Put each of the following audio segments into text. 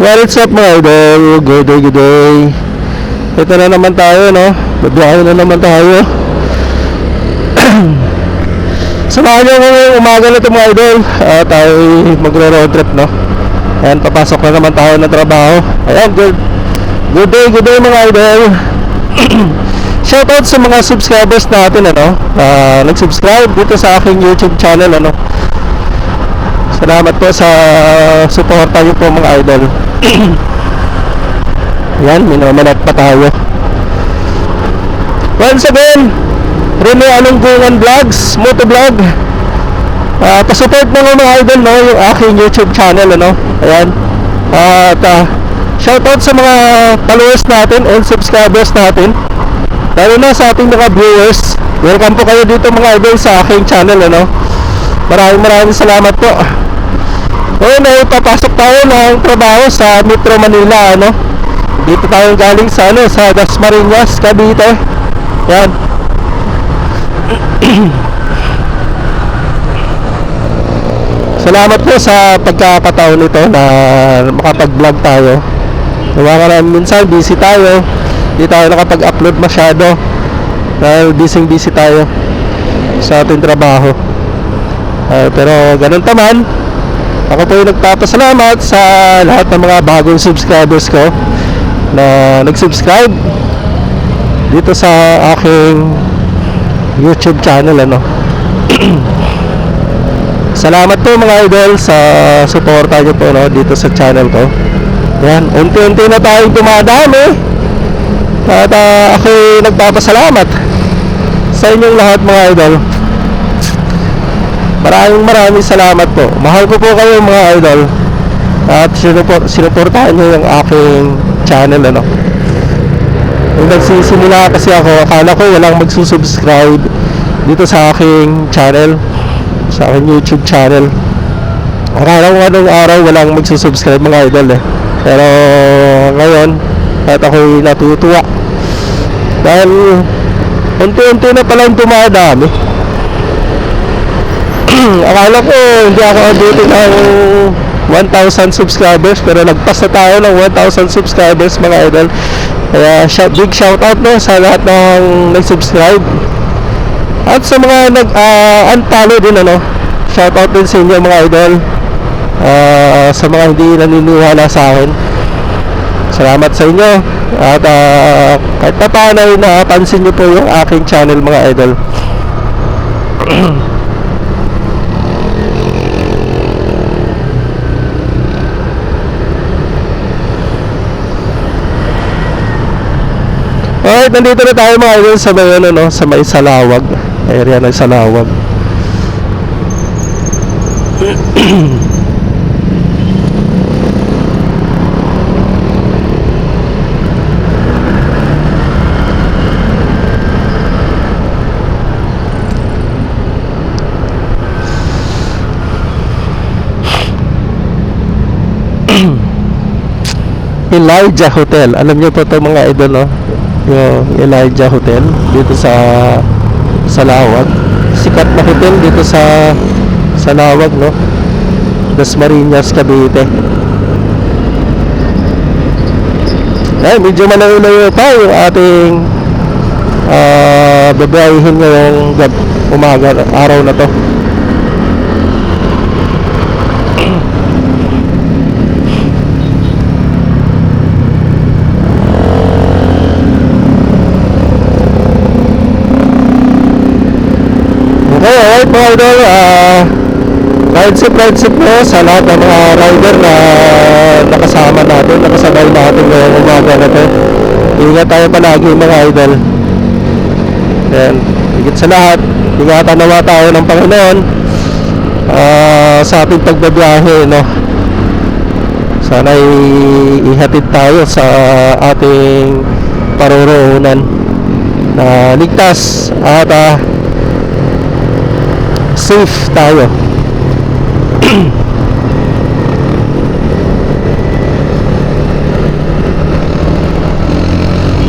What's up mga idol? Good day, good day. Ito na naman tayo, no? Babiyahe na naman tayo. Samahan nyo ngayong umaga na ito mga idol. Tayo magro-road trip, no? Ayan, papasok na naman tayo ng trabaho. Ayan, good day mga idol. Shoutout sa mga subscribers natin, ano? Nag-subscribe dito sa aking YouTube channel, ano? Salamat po sa suporta nyo po mga idol. Yan, minamalat pa tayo. Once again, Rene Alunggungan Vlogs, Motovlog. Pasupport mo mga idol, no, yung aking YouTube channel, ano. Ayan. At shoutout sa mga followers natin and subscribers natin, lalo na sa ating mga viewers. Welcome po kayo dito mga idol sa aking channel, ano. Maraming salamat po. Ngayon ay papasok tayo ng trabaho sa Metro Manila, ano. Dito tayo galing sa sa Dasmariñas, Cavite. Yan. Salamat po sa pagkakataon nito na makapag-vlog tayo. Nawa ka minsan busy tayo. Hindi tayo nakapag-upload masyado dahil busy tayo sa ating trabaho. Pero ganun pa man, ako po yung nagpapasalamat sa lahat ng mga bagong subscribers ko na nag-subscribe dito sa aking YouTube channel, ano. Salamat po mga idol sa suporta nyo po, no, dito sa channel ko. Yan, unti-unti na tayong dumadami. At ako nagpapasalamat sa inyong lahat mga idol. Maraming salamat po. Mahal ko po kayo mga idol. At sinuportahan nyo yung aking channel, ano. Nung nagsisimula kasi ako, akala ko walang magsusubscribe dito sa aking channel, sa aking YouTube channel. Akala ko anong araw walang magsusubscribe mga idol, eh. Pero ngayon, at ako'y natutuwa dahil unti-unti na palang dumadami. Akala ko hindi ako abutin ng 1,000 subscribers, pero nagpas na tayo ng 1,000 subscribers mga idol. Kaya big shoutout, no, sa lahat ng nag-subscribe at sa mga nag-unfollow din, ano. Shoutout din sa inyo mga idol. Sa mga hindi naniniwala sa akin, salamat sa inyo. At kahit pa paano ay napansin nyo po yung aking channel mga idol. Alright, nandito na tayo mga idol sa may, no, sa may Salawag, area ng Salawag. Elijah Hotel, alam nyo po ito mga idol, no? Yung Elijah Hotel dito sa Salawag. Sikat na hotel dito sa Salawag, no? Dasmariñas, Cavite. Medyo malayo-layo pa yung ating babayihin ngayong umaga, araw na to. Alright mga idol, ride sip po sa lahat ng mga rider na nakasama natin, nakasabay natin ngayong umaga na to. Ingat tayo palagi mga idol. Then, higit sa lahat, ingatan nawa tayo ng Panginoon sa ating pagbabiyahe, no. Sana'y ihatid tayo sa ating paroroonan na ligtas at safe tayo.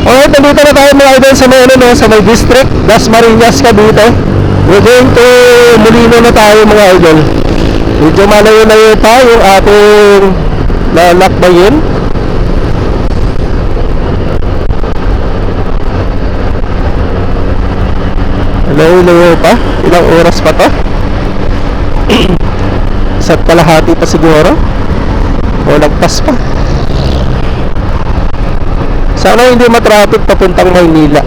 Alright, nandito na tayo mga idol sa may, no, sa may district Dasmariñas, Cavite. We're going to Molino na tayo mga idol. Medyo malayo-layo pa yung ating lalakbayin. Layo-layo pa. Ilang oras pa to? Isa't kalahati pa siguro. O lagpas pa. Sana hindi matraffic papuntang Maynila.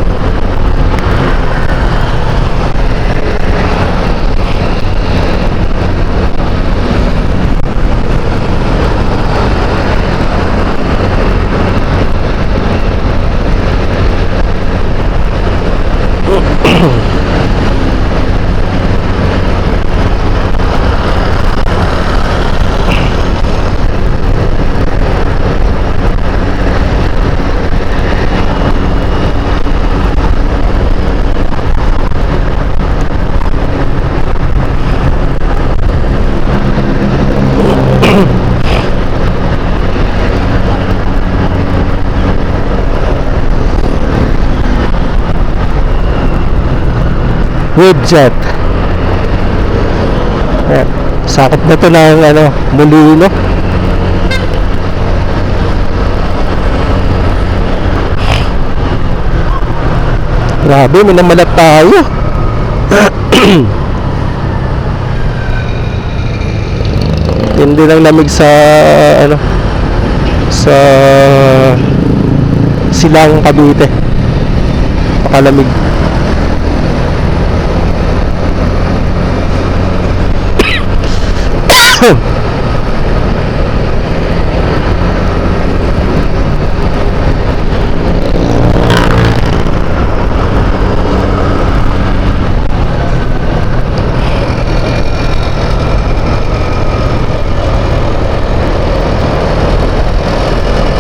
Woodjet. Ayan. Sakop na to ng Molino. Grabe, minamalat tayo. Hindi lang lamig sa sa Silang Cavite. Pakalamig.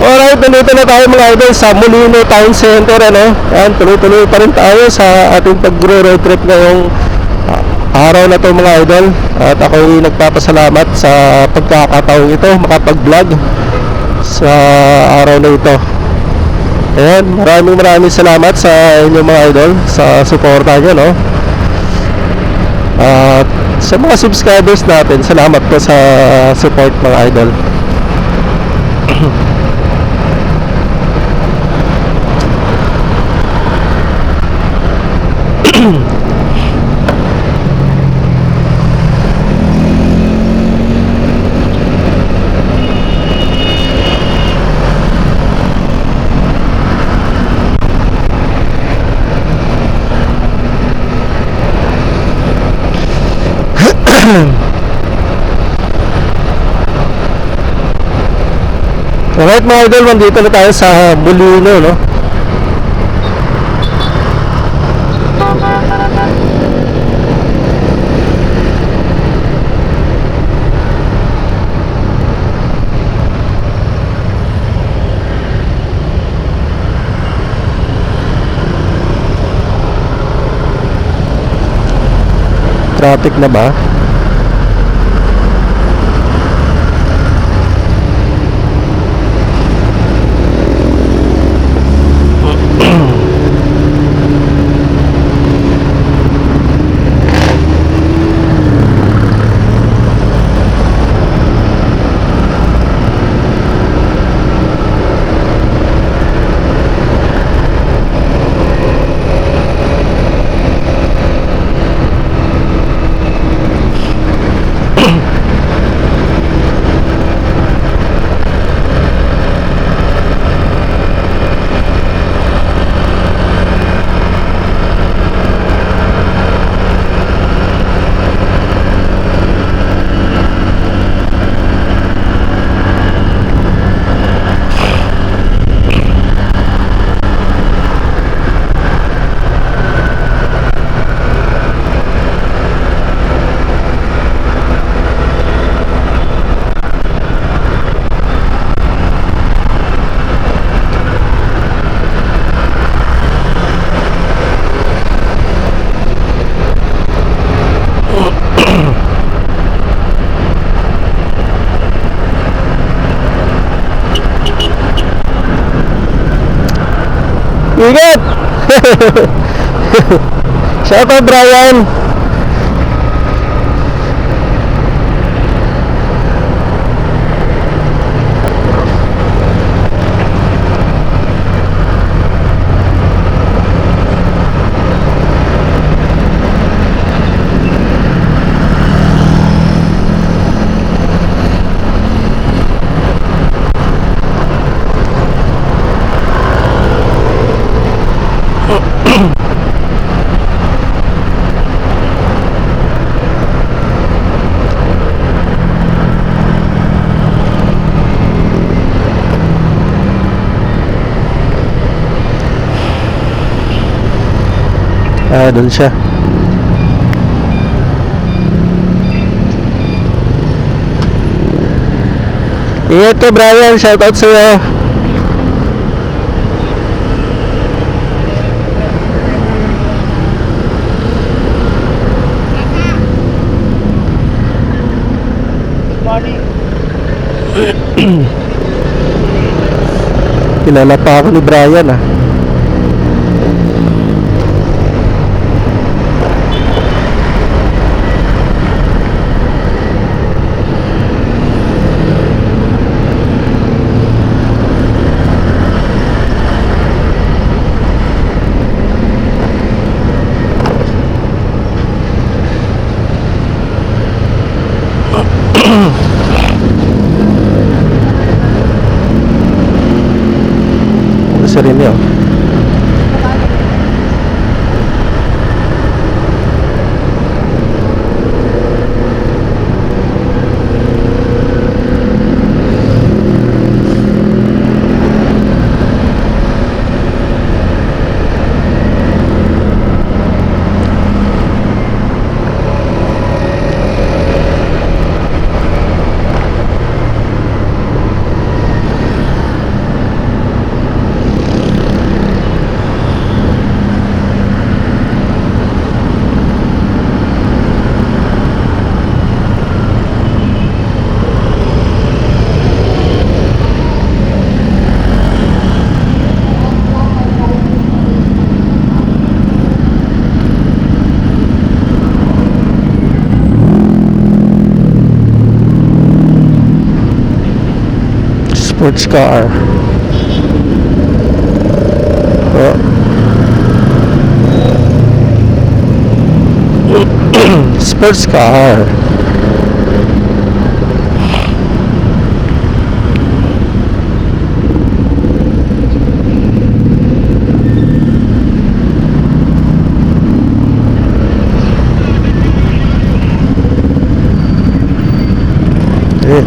Alright, nandito na tayo mga idol sa Molino Town Center. Ayan, tuloy-tuloy pa rin tayo sa ating pag-road trip ngayong araw na to mga idol. At ako'y nagpapasalamat sa pagkakataong ito makapag-vlog sa araw na ito. Ayan, maraming salamat sa inyong mga idol sa suporta nyo, no? At sa mga subscribers natin, salamat po sa support mga idol. Alright mga idol, nandito na tayo sa Molino, no? Traffic na ba? Ingat! Shout out Brian! Doon siya. Ingat ka, Brian. Shoutout sa'yo. Kilala pa ako ni Brian ah. Gusto rin yun. Sports car. Oh. Sports car.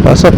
Pasok.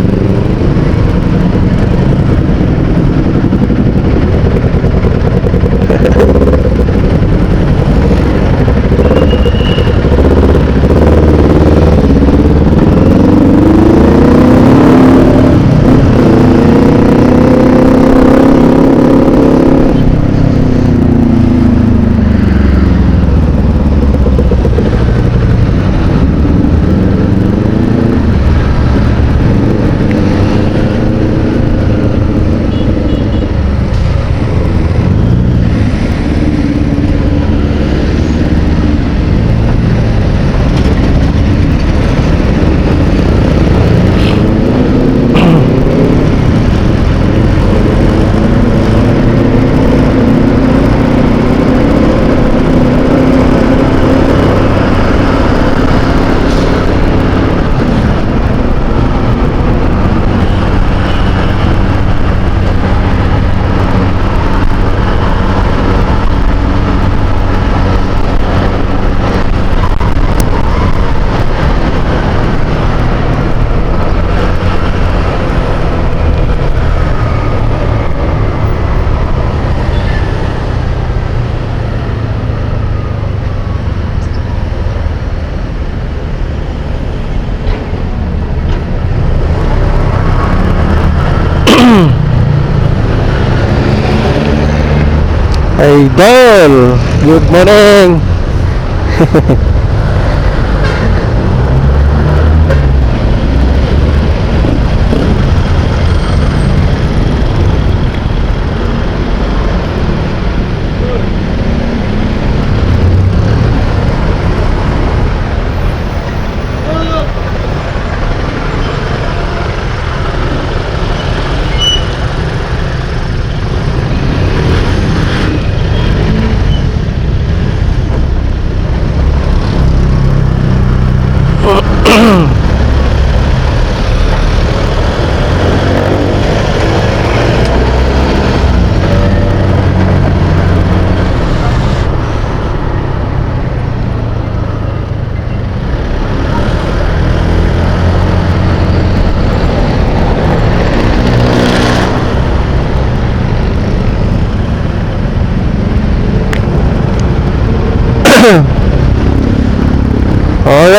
Idol, good morning.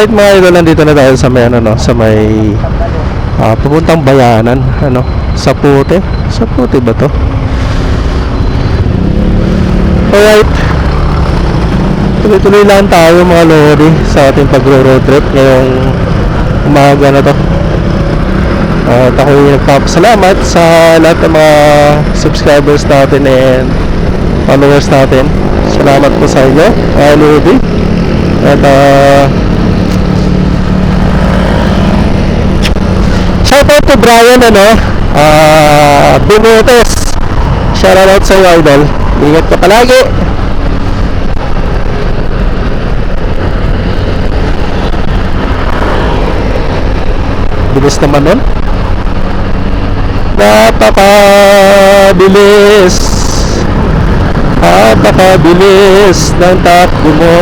Alright mga idol, nandito na tayo sa may ano, no, sa may papuntang Bayanan, ano, Sapute. Sapute ba to? Alright. Tuloy-tuloy lang tayo mga lodi sa ating pagro-road trip ngayong umaga na to. At ako'y nagpapasalamat sa lahat ng mga subscribers natin and followers natin. Salamat po sa inyo, lodi. At shoutout to Brian, ano, Benitez. Shoutout sa iyo, idol. Ingat ka palagi. Bilis naman nun. Napakabilis. Napakabilis ng takbo mo.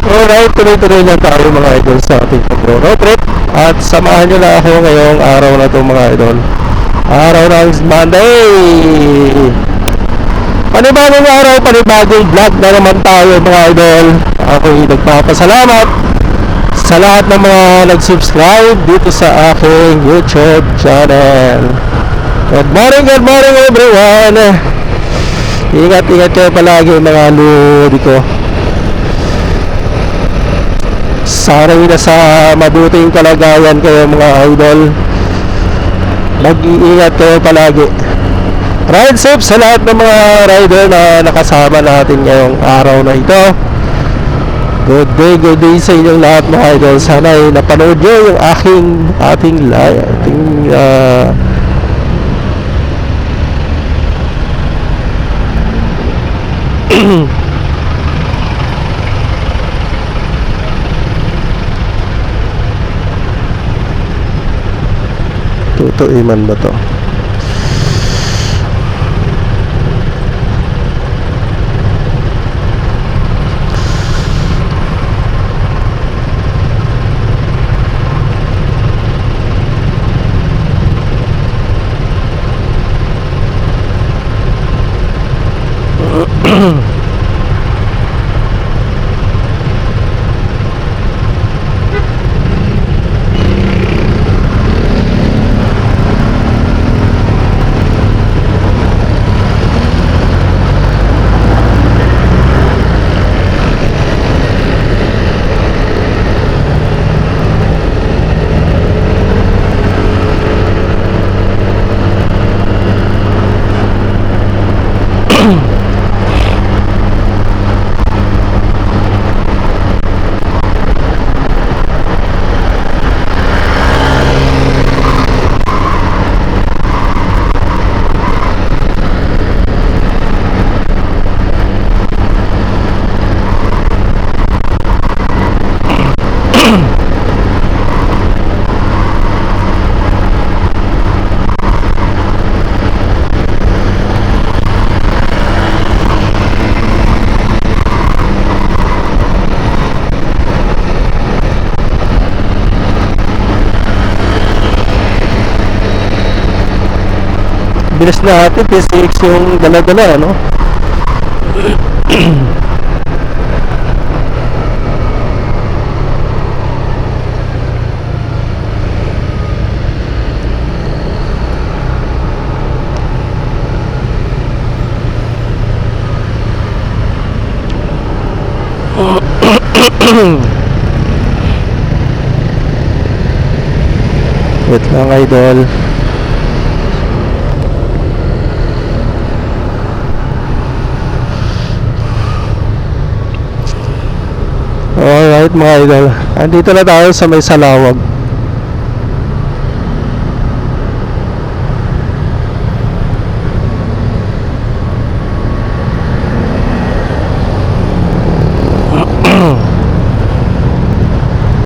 Alright, tuloy-tuloy lang tayo mga idol sa ating pag-road trip. At samahan nyo na ako ngayong araw na ito mga idol. Araw ng Monday. Panibagong araw, panibagong vlog na naman tayo mga idol. Ako'y nagpapasalamat sa lahat ng mga nag-subscribe dito sa aking YouTube channel. Good morning everyone. Ingat-ingat kayo palagi mga lodi ko. Sana'y nasa mabuting kalagayan kayo mga idol. Mag-iingat kayo palagi. Ride safe sa lahat ng mga rider na nakasama natin ngayong araw na ito. Good day sa inyong lahat mga idol. Sana'y napanood nyo yung ating tutuiman ba to? Bilis na natin, PCX yung dala-dala, ano? Wait lang idol. Alright mga idol, andito na tayo sa may Salawag.